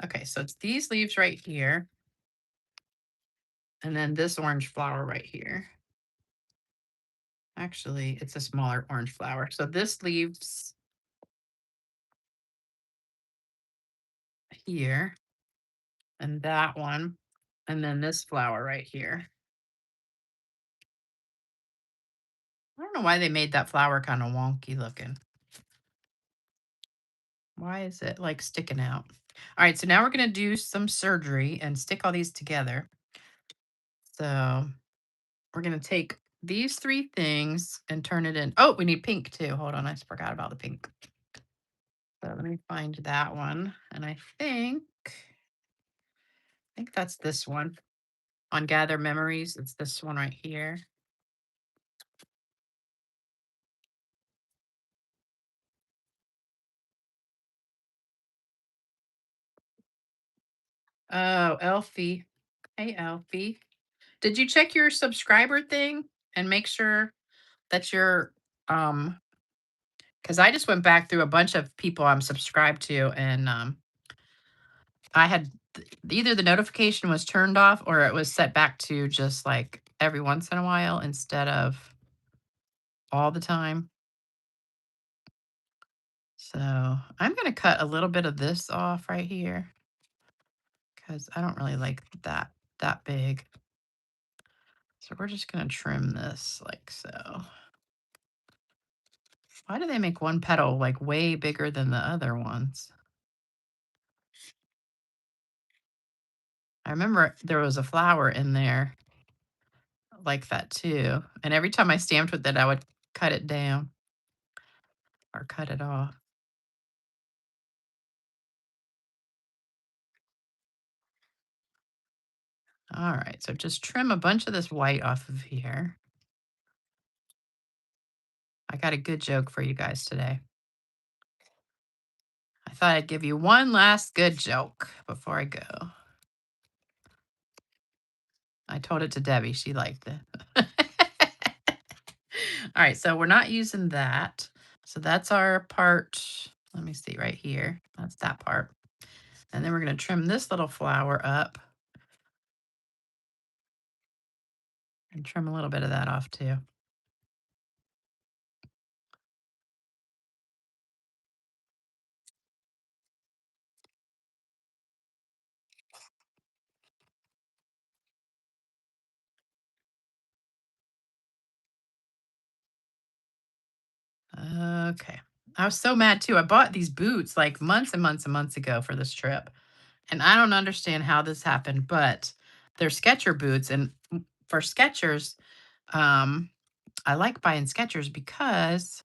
Okay, so it's these leaves right here. And then this orange flower right here. Actually, it's a smaller orange flower. So this leaves here and that one. And then this flower right here. I don't know why they made that flower kind of wonky looking. Why is it like sticking out? All right, so now we're going to do some surgery and stick all these together. So we're going to take these three things and turn it in. Oh, we need pink too. Hold on, I forgot about the pink. So let me find that one. And I think that's this one on Gather Memories. It's this one right here. Oh, Elfie. Hey, Elfie. Did you check your subscriber thing and make sure that you're because I just went back through a bunch of people I'm subscribed to, and I had either the notification was turned off or it was set back to just like every once in a while instead of all the time. So I'm going to cut a little bit of this off right here because I don't really like that big. So we're just going to trim this like so. Why do they make one petal like way bigger than the other ones? I remember there was a flower in there like that too. And every time I stamped with it, I would cut it down or cut it off. All right, so just trim a bunch of this white off of here. I got a good joke for you guys today. I thought I'd give you one last good joke before I go. I told it to Debbie. She liked it. All right, so we're not using that. So that's our part. Let me see right here. That's that part. And then we're going to trim this little flower up and trim a little bit of that off too. Okay. I was so mad too. I bought these boots like months and months and months ago for this trip. And I don't understand how this happened, but they're Sketcher boots. And for Skechers, um, I like buying Skechers because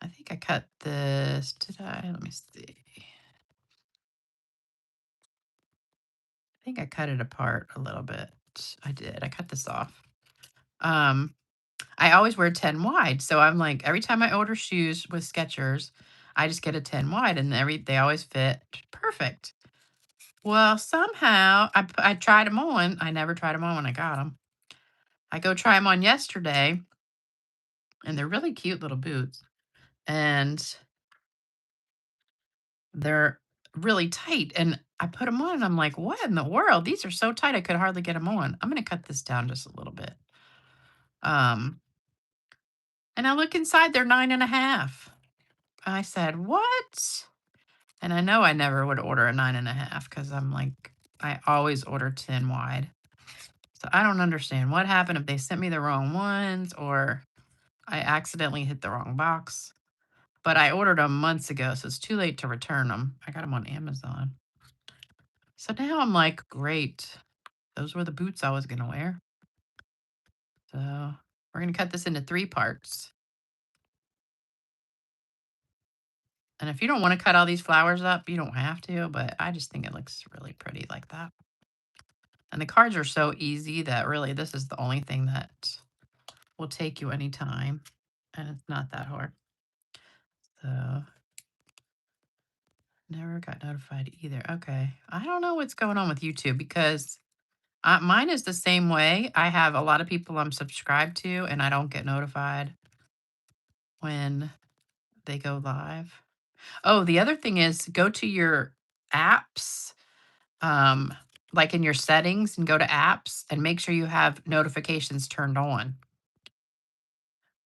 I think I cut this. Did I? Let me see. I think I cut it apart a little bit. I did. I cut this off. Um, I always wear 10 wide. So I'm like, every time I order shoes with Skechers, I just get a 10 wide and they always fit perfect. Well, somehow I tried them on. I never tried them on when I got them. I go try them on yesterday and they're really cute little boots. And they're really tight. And I put them on and I'm like, what in the world? These are so tight I could hardly get them on. I'm going to cut this down just a little bit. Um, and I look inside, they're 9.5. I said, what? And I know I never would order a 9.5 because I'm like, I always order 10 wide. So I don't understand what happened if they sent me the wrong ones or I accidentally hit the wrong box. But I ordered them months ago, so it's too late to return them. I got them on Amazon. So now I'm like, great. Those were the boots I was going to wear. So we're going to cut this into 3 parts. And if you don't want to cut all these flowers up, you don't have to, but I just think it looks really pretty like that. And the cards are so easy that really this is the only thing that will take you any time. And it's not that hard. So never got notified either. Okay. I don't know what's going on with YouTube because mine is the same way. I have a lot of people I'm subscribed to, and I don't get notified when they go live. Oh, the other thing is go to your apps, um, like in your settings, and go to apps and make sure you have notifications turned on.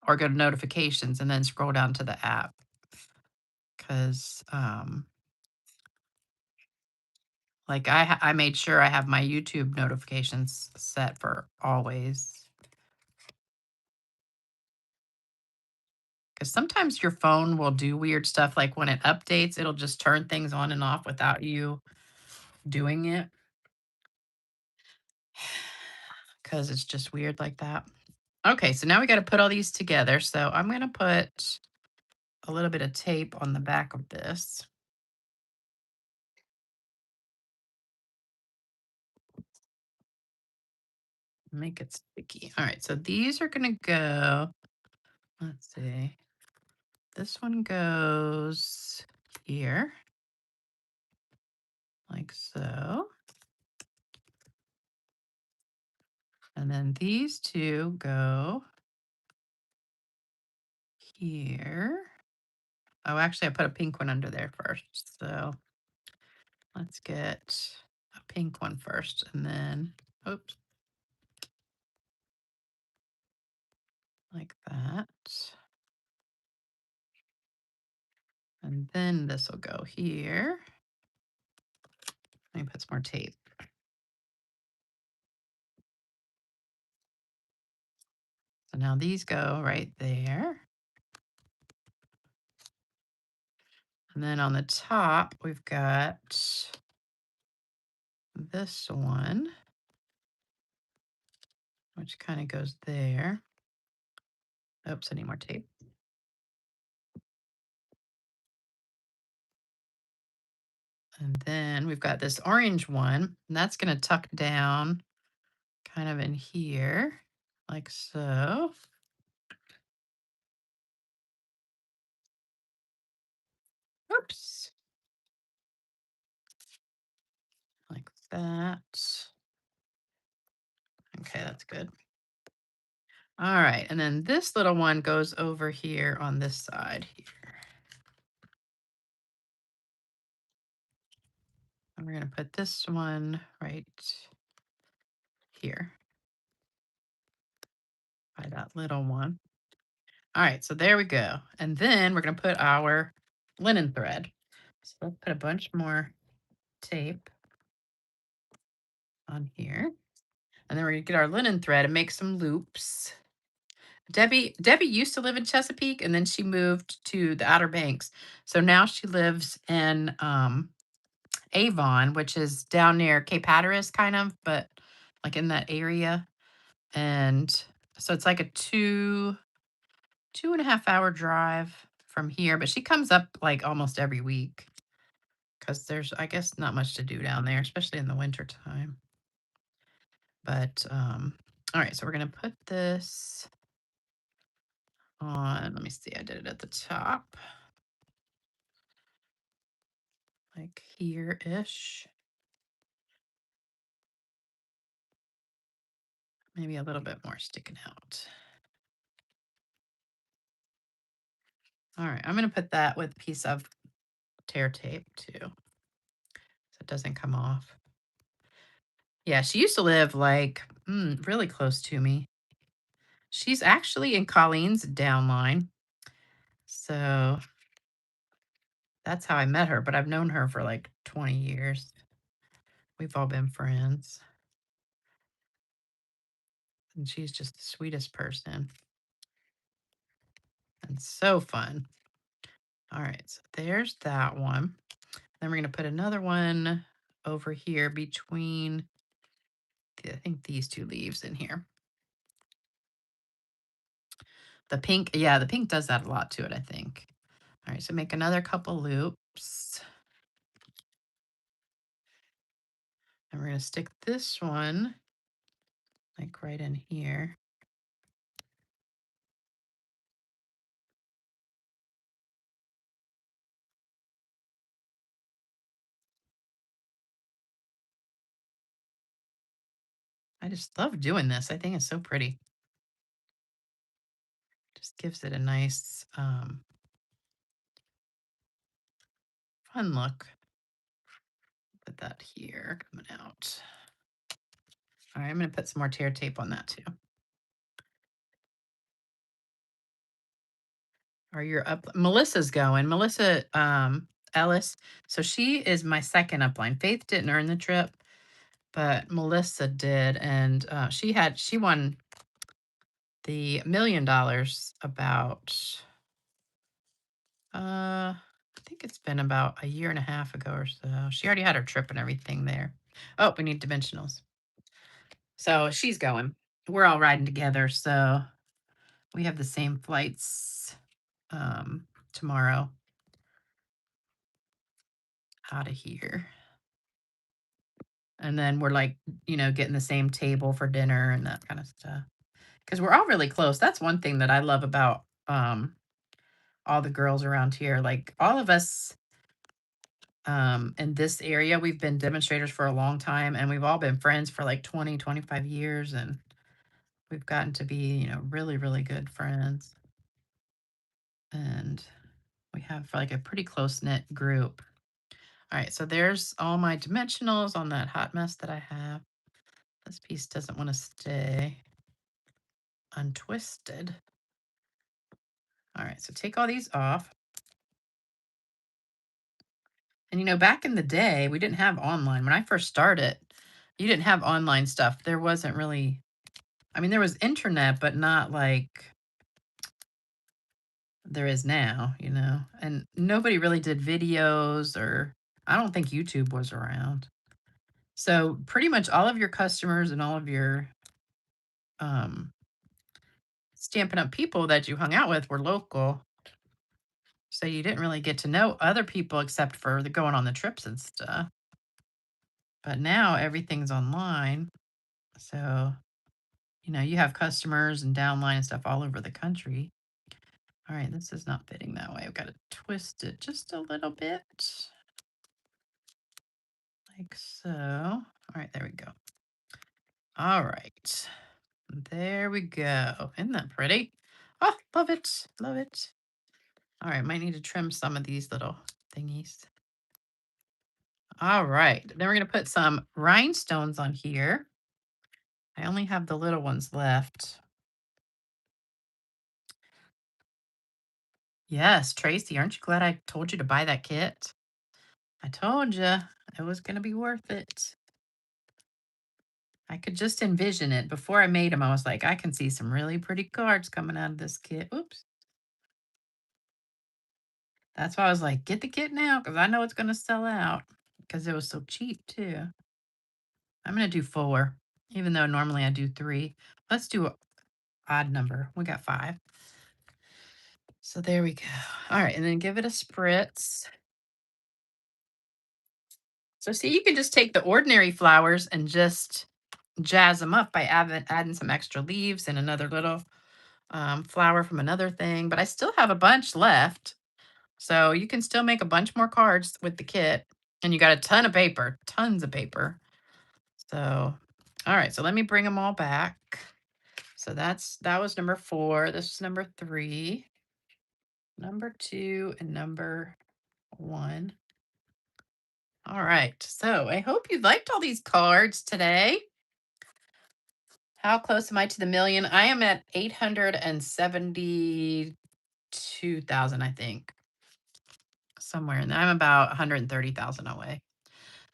Or go to notifications and then scroll down to the app. Because, like I made sure I have my YouTube notifications set for always. Because sometimes your phone will do weird stuff, like when it updates, it'll just turn things on and off without you doing it. Because it's just weird like that. Okay, so now we got to put all these together. So I'm going to put a little bit of tape on the back of this. Make it sticky. All right, so these are going to go, let's see. This one goes here, like so. And then these two go here. Oh, actually, I put a pink one under there first. So let's get a pink one first. And then, oops, like that. And then this will go here. Let me put some more tape. So now these go right there. And then on the top, we've got this one, which kind of goes there. Oops, I need more tape. And then we've got this orange one, and that's going to tuck down kind of in here, like so. Oops. Like that. Okay, that's good. All right, and then this little one goes over here on this side here. And we're going to put this one right here by that little one. All right, so there we go. And then we're going to put our linen thread. So let's put a bunch more tape on here. And then we're going to get our linen thread and make some loops. Debbie used to live in Chesapeake, and then she moved to the Outer Banks. So now she lives in Avon, which is down near Cape Hatteras, kind of, but like in that area. And so it's like a 2.5 hour drive from here. But she comes up like almost every week because there's, I guess, not much to do down there, especially in the winter time. But all right, so we're gonna put this on. Let me see. I did it at the top. Like here-ish. Maybe a little bit more sticking out. All right, I'm going to put that with a piece of tear tape too, so it doesn't come off. Yeah, she used to live like really close to me. She's actually in Colleen's downline. So that's how I met her, but I've known her for like 20 years. We've all been friends. And she's just the sweetest person. And so fun. All right, so there's that one. Then we're going to put another one over here between, I think, these two leaves in here. The pink, yeah, the pink does that a lot to it, I think. All right, so make another couple loops. And we're going to stick this one like right in here. I just love doing this. I think it's so pretty. Just gives it a nice fun look. Put that here coming out. All right, I'm going to put some more tear tape on that too. Or you're up. Melissa's going. Melissa Ellis. So she is my second upline. Faith didn't earn the trip, but Melissa did, and she won the $1 million about I think it's been about a year and a half ago or so. She already had her trip and everything there. Oh, we need dimensionals. So she's going. We're all riding together, so we have the same flights tomorrow out of here. And then we're like, getting the same table for dinner and that kind of stuff. Because we're all really close. That's one thing that I love about all the girls around here. Like all of us in this area, we've been demonstrators for a long time and we've all been friends for like 20, 25 years. And we've gotten to be, really, really good friends. And we have like a pretty close knit group. All right, so there's all my dimensionals on that hot mess that I have. This piece doesn't want to stay untwisted. All right, so take all these off. And back in the day, we didn't have online. When I first started, you didn't have online stuff. There wasn't really, I mean, there was internet, but not like there is now, and nobody really did videos, or I don't think YouTube was around. So pretty much all of your customers and all of your um, Stampin' Up! People that you hung out with were local. So you didn't really get to know other people except for the going on the trips and stuff. But now everything's online. So, you have customers and downline and stuff all over the country. All right, this is not fitting that way. I've got to twist it just a little bit. Like so. All right, there we go. All right. There we go. Isn't that pretty? Oh, love it. Love it. All right, might need to trim some of these little thingies. All right, then we're going to put some rhinestones on here. I only have the little ones left. Yes, Tracy, aren't you glad I told you to buy that kit? I told you it was going to be worth it. I could just envision it. Before I made them, I was like, I can see some really pretty cards coming out of this kit. Oops. That's why I was like, get the kit now because I know it's going to sell out because it was so cheap too. I'm going to do 4, even though normally I do 3. Let's do an odd number. We got 5. So there we go. All right, and then give it a spritz. So see, you can just take the ordinary flowers and just jazz them up by adding some extra leaves and another little flower from another thing. But I still have a bunch left. So you can still make a bunch more cards with the kit. And you got a ton of paper, tons of paper. So, all right, so let me bring them all back. So that was number 4. This is number 3, number 2, and number 1. All right. So I hope you liked all these cards today. How close am I to the million? I am at 872,000, I think. Somewhere in there. I'm about 130,000 away.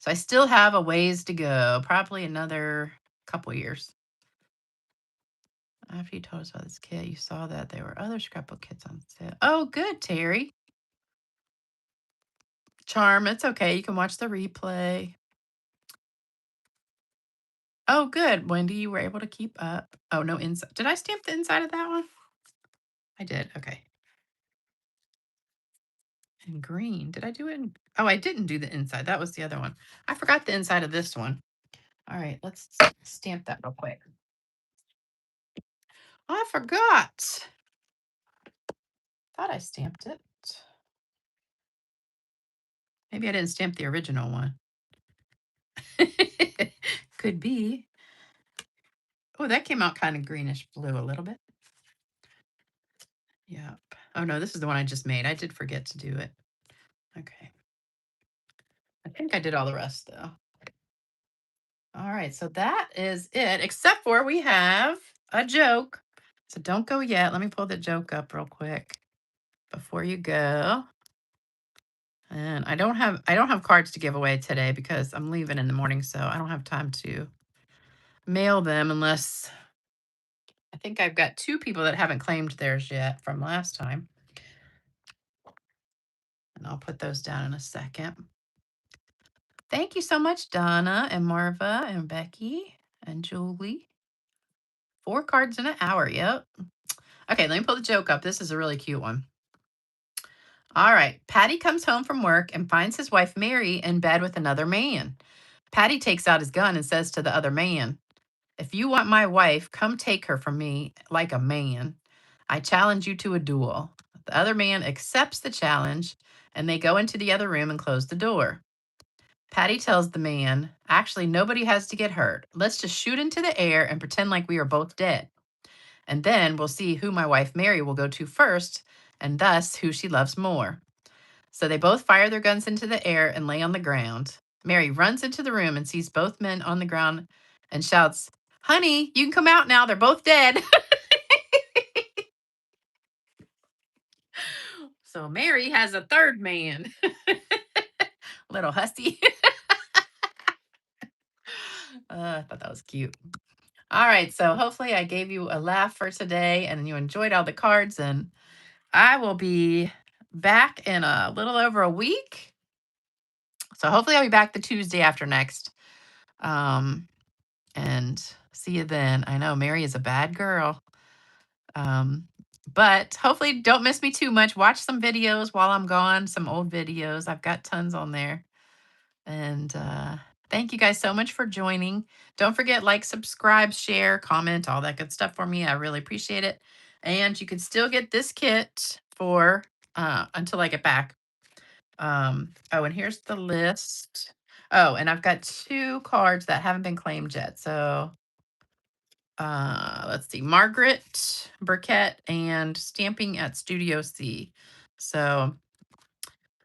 So I still have a ways to go, probably another couple years. After you told us about this kit, you saw that there were other scrapbook kits on sale. Oh, good, Terry. Charm, it's okay. You can watch the replay. Oh, good. Wendy, you were able to keep up. Oh, no inside. Did I stamp the inside of that one? I did. Okay. And green. Did I do it? Oh, I didn't do the inside. That was the other one. I forgot the inside of this one. All right, let's stamp that real quick. I forgot. Thought I stamped it. Maybe I didn't stamp the original one. Could be. Oh, that came out kind of greenish blue a little bit. Yep. Oh no, this is the one I just made. I did forget to do it. Okay. I think I did all the rest though. All right, so that is it, except for we have a joke. So don't go yet. Let me pull the joke up real quick before you go. And I don't have cards to give away today because I'm leaving in the morning, so I don't have time to mail them unless I think I've got 2 people that haven't claimed theirs yet from last time. And I'll put those down in a second. Thank you so much, Donna and Marva and Becky and Julie. 4 cards in an hour. Yep. Okay, let me pull the joke up. This is a really cute one. All right. Patty comes home from work and finds his wife Mary in bed with another man. Patty takes out his gun and says to the other man, "If you want my wife, come take her from me like a man. I challenge you to a duel." The other man accepts the challenge and they go into the other room and close the door. Patty tells the man, "Actually, nobody has to get hurt. Let's just shoot into the air and pretend like we are both dead. And then we'll see who my wife Mary will go to first, and thus who she loves more." So they both fire their guns into the air and lay on the ground. Mary runs into the room and sees both men on the ground and shouts, "Honey, you can come out now. They're both dead." So Mary has a third man. Little hussy. I thought that was cute. All right. So hopefully I gave you a laugh for today and you enjoyed all the cards. And I will be back in a little over a week. So hopefully I'll be back the Tuesday after next. Um, and see you then. I know Mary is a bad girl. Um, but hopefully don't miss me too much. Watch some videos while I'm gone, some old videos. I've got tons on there. And thank you guys so much for joining. Don't forget, like, subscribe, share, comment, all that good stuff for me. I really appreciate it. And you can still get this kit for until I get back. Oh, and here's the list. Oh, and I've got 2 cards that haven't been claimed yet. So let's see, Margaret Burkett and Stamping at Studio C. So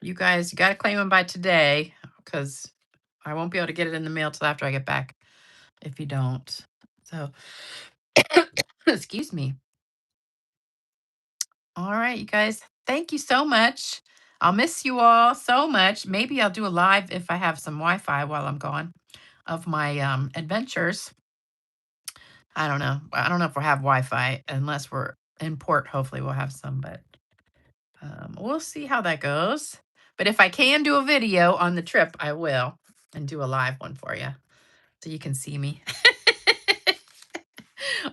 you guys, you got to claim them by today because I won't be able to get it in the mail till after I get back if you don't. So, excuse me. All right, you guys, thank you so much. I'll miss you all so much. Maybe I'll do a live if I have some Wi-Fi while I'm gone of my adventures. I don't know. I don't know if we'll have Wi-Fi unless we're in port. Hopefully, we'll have some, but we'll see how that goes. But if I can do a video on the trip, I will and do a live one for you so you can see me.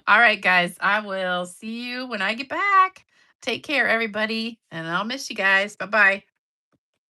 All right, guys, I will see you when I get back. Take care, everybody, and I'll miss you guys. Bye bye.